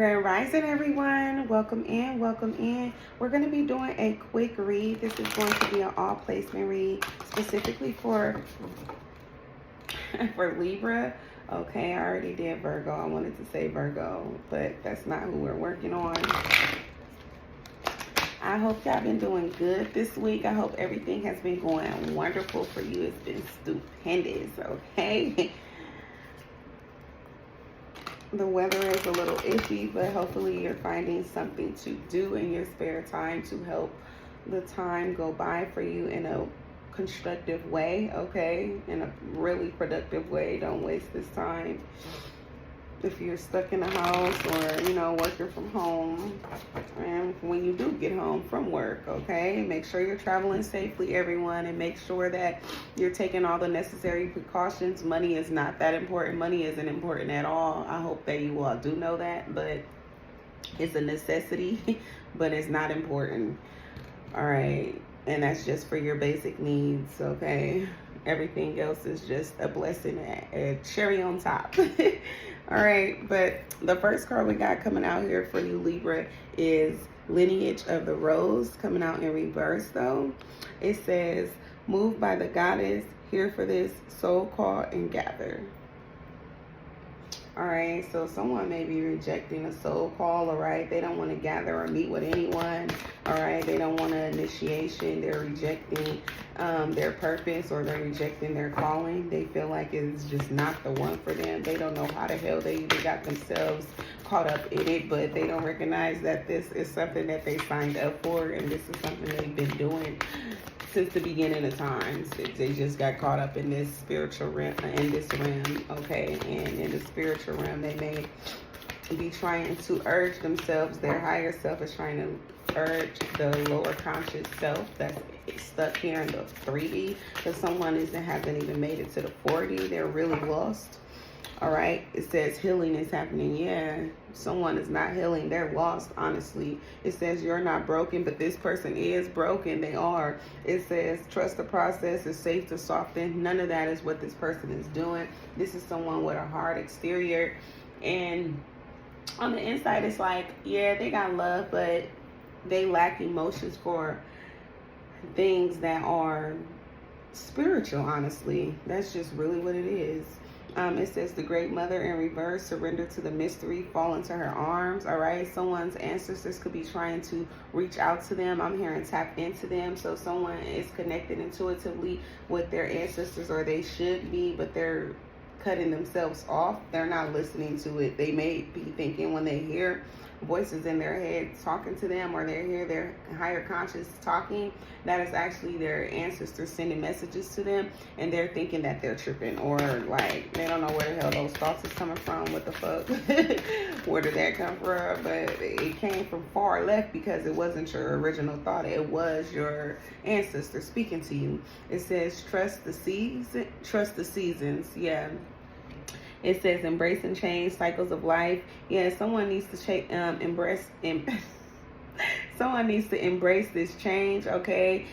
Grand Rising, everyone. Welcome in, welcome in. We're going to be doing a quick read. This is going to be an all placement read specifically for Libra. Okay, I already did Virgo. I wanted to say Virgo, but that's not who we're working on. I hope y'all been doing good this week. I hope everything has been going wonderful for you. It's been stupendous, okay? The weather is a little iffy, but hopefully you're finding something to do in your spare time to help the time go by for you in a constructive way, okay? In a really productive way. Don't waste this time. If you're stuck in the house or, working from home, and when you do get home from work, okay, make sure you're traveling safely, everyone, and make sure that you're taking all the necessary precautions. Money is not that important. Money isn't important at all. I hope that you all do know that, but it's a necessity, but it's not important. All right, and that's just for your basic needs, okay? Everything else is just a blessing, a cherry on top. All right, but the first card we got coming out here for you, Libra, is Lineage of the Rose, coming out in reverse, though. It says, moved by the goddess, here for this, soul call and gather. All right, so someone may be rejecting a soul call, all right? They don't want to gather or meet with anyone, all right? They don't want an initiation. They're rejecting their purpose, or they're rejecting their calling. They feel like it's just not the one for them. They don't know how the hell they even got themselves caught up in it, but they don't recognize that this is something that they signed up for, and this is something they've been doing since the beginning of times. They just got caught up in this spiritual realm, okay? And in the spiritual realm, they may be trying to urge themselves. Their higher self is trying to urge the lower conscious self that's stuck here in the 3D, because someone hasn't even made it to the 4D. They're really lost. All right, it says healing is happening. Yeah, someone is not healing. They're lost, honestly. It says you're not broken, but this person is broken. They are. It says trust the process. It's safe to soften. None of that is what this person is doing. This is someone with a hard exterior, and on the inside, it's like, yeah, they got love, but they lack emotions for things that are spiritual, honestly. That's just really what it is. It says the great mother in reverse, surrender to the mystery, fall into her arms. All right, someone's ancestors could be trying to reach out to them. I'm hearing tap into them. So someone is connected intuitively with their ancestors, or they should be, but they're cutting themselves off. They're not listening to it. They may be thinking, when they hear voices in their head talking to them, or they hear their higher conscious talking, that is actually their ancestors sending messages to them, and they're thinking that they're tripping, or like they don't know where the hell those thoughts is coming from. What the fuck? Where did that come from? But it came from far left, because it wasn't your original thought. It was your ancestor speaking to you. It says trust the seasons. Yeah. It says embrace and change cycles of life. Yeah, someone needs to someone needs to embrace this change, okay?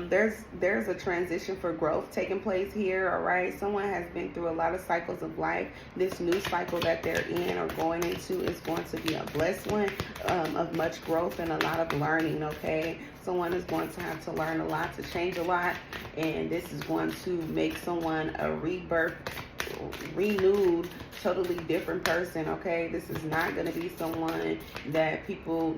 There's a transition for growth taking place here, all right? Someone has been through a lot of cycles of life. This new cycle that they're in or going into is going to be a blessed one, of much growth and a lot of learning, okay? Someone is going to have to learn a lot, to change a lot, and this is going to make someone a rebirth, renewed, totally different person, okay? This is not going to be someone that people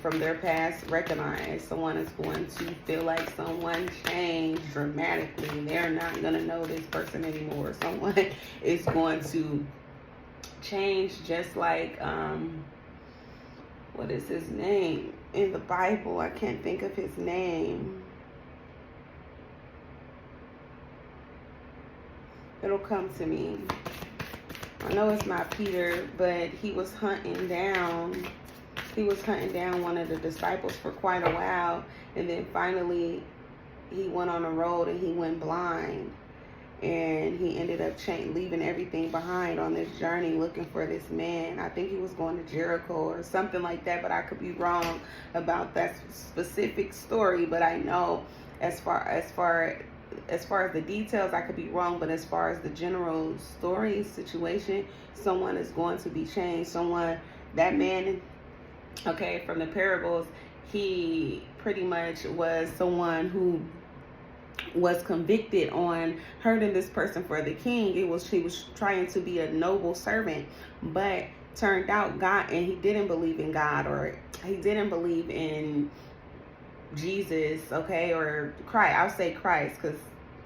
from their past recognize. Someone is going to feel like someone changed dramatically. They're not going to know this person anymore. Someone is going to change, just like what is his name in the Bible? I can't think of his name. It'll come to me. I know it's not Peter, but he was hunting down one of the disciples for quite a while, and then finally he went on a road and he went blind, and he ended up leaving everything behind on this journey looking for this man. I think he was going to Jericho or something like that, but I could be wrong about that specific story. But I know as far as the details, I could be wrong, but as far as the general story situation, someone is going to be changed. Someone that man, okay, from the parables, he pretty much was someone who was convicted on hurting this person for the king. He was trying to be a noble servant, but turned out God, and he didn't believe in God, or he didn't believe in Jesus, okay, or Christ. I'll say Christ because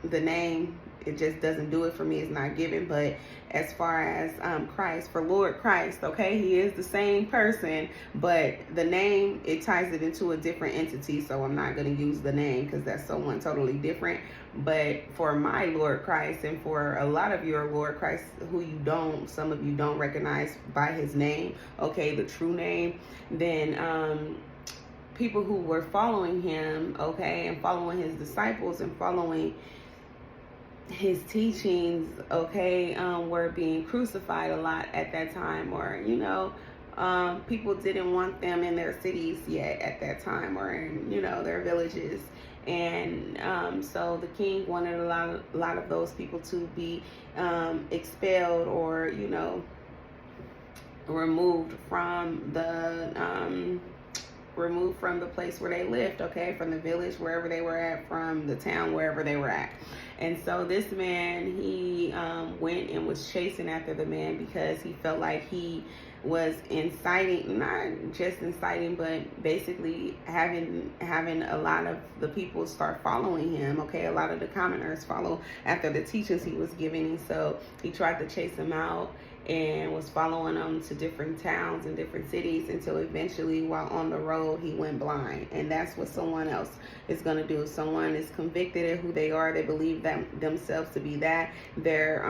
the name, it just doesn't do it for me. It's not given. But as far as Christ, for Lord Christ, okay, he is the same person, but the name, it ties it into a different entity. So I'm not going to use the name because that's someone totally different. But for my Lord Christ, and for a lot of your Lord Christ who some of you don't recognize by his name, okay, the true name, then people who were following him, okay, and following his disciples and following his teachings, okay, were being crucified a lot at that time, or people didn't want them in their cities yet at that time, or in their villages. And so the king wanted a lot of those people to be expelled, or removed from the place where they lived, okay, from the village, wherever they were at, from the town, wherever they were at. And so this man, he went and was chasing after the man because he felt like he was inciting, not just inciting, but basically having a lot of the people start following him, okay, a lot of the commoners follow after the teachings he was giving. And so he tried to chase him out and was following them to different towns and different cities, until eventually, while on the road, he went blind. And that's what someone else is going to do. Someone is convicted of who they are. They believe themselves to be that. They're,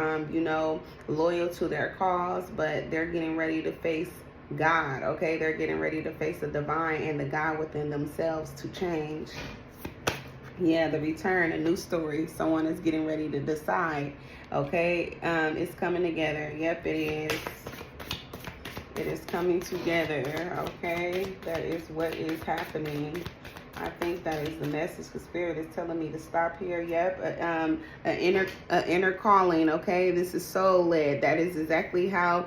loyal to their cause, but they're getting ready to face God, okay? They're getting ready to face the divine and the God within themselves to change. Yeah, the return, a new story. Someone is getting ready to decide. Okay, it's coming together. Yep, it is. It is coming together. Okay, that is what is happening. I think that is the message. The Spirit is telling me to stop here. Yep, an inner calling. Okay, this is soul led. That is exactly how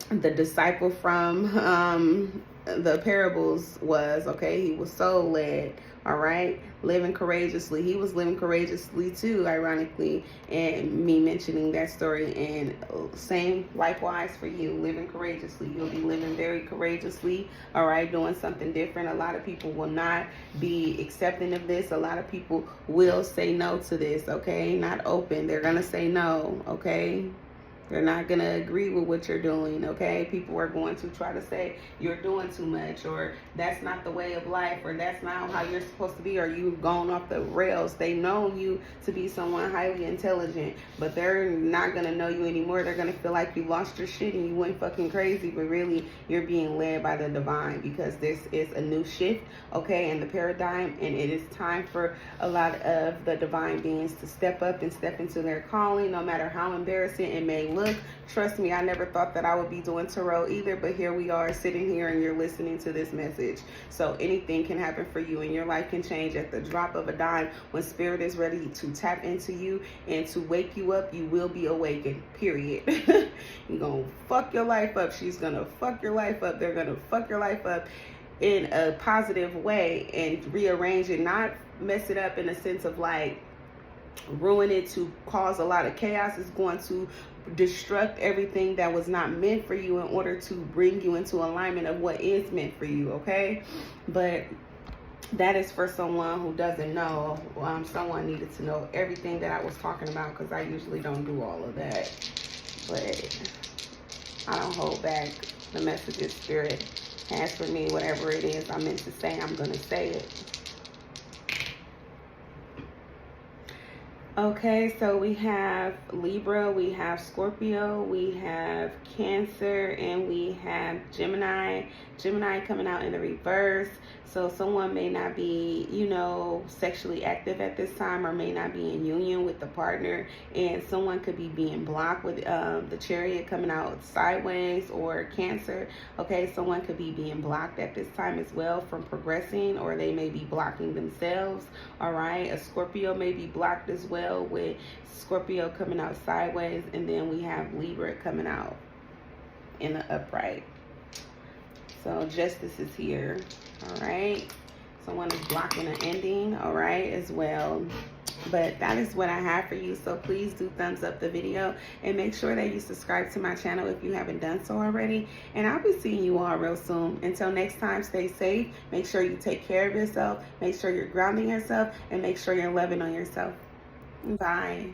the disciple from the parables was. Okay, he was soul led. All right, living courageously. He was living courageously too, ironically, and me mentioning that story. And same likewise for you, living courageously. You'll be living very courageously, all right, doing something different. A lot of people will not be accepting of this. A lot of people will say no to this, okay? Not open. They're going to say no, okay? They're not going to agree with what you're doing, okay? People are going to try to say you're doing too much, or that's not the way of life, or that's not how you're supposed to be, or you've gone off the rails. They know you to be someone highly intelligent, but they're not going to know you anymore. They're going to feel like you lost your shit and you went fucking crazy, but really you're being led by the divine, because this is a new shift, okay, in the paradigm, and it is time for a lot of the divine beings to step up and step into their calling, no matter how embarrassing it may look. Trust me, I never thought that I would be doing tarot either, but here we are sitting here and you're listening to this message. So anything can happen for you, and your life can change at the drop of a dime. When Spirit is ready to tap into you and to wake you up, you will be awakened, period. You're gonna fuck your life up. She's gonna fuck your life up. They're gonna fuck your life up in a positive way and rearrange it, not mess it up in a sense of like ruin it to cause a lot of chaos. Is going to destruct everything that was not meant for you in order to bring you into alignment of what is meant for you, okay? But that is for someone who doesn't know. Someone needed to know everything that I was talking about, because I usually don't do all of that. But I don't hold back the messages Spirit has for me. Whatever it is I'm meant to say, I'm going to say it. Okay, so we have Libra, we have Scorpio, we have Cancer, and we have Gemini. Gemini coming out in the reverse. So someone may not be, sexually active at this time, or may not be in union with the partner. And someone could be being blocked with the Chariot coming out sideways, or Cancer. Okay, someone could be being blocked at this time as well from progressing, or they may be blocking themselves. All right, a Scorpio may be blocked as well, with Scorpio coming out sideways. And then we have Libra coming out in the upright. So justice is here. All right. Someone is blocking an ending, all right, as well. But that is what I have for you. So please do thumbs up the video and make sure that you subscribe to my channel if you haven't done so already. And I'll be seeing you all real soon. Until next time, stay safe. Make sure you take care of yourself. Make sure you're grounding yourself, and make sure you're loving on yourself. Bye.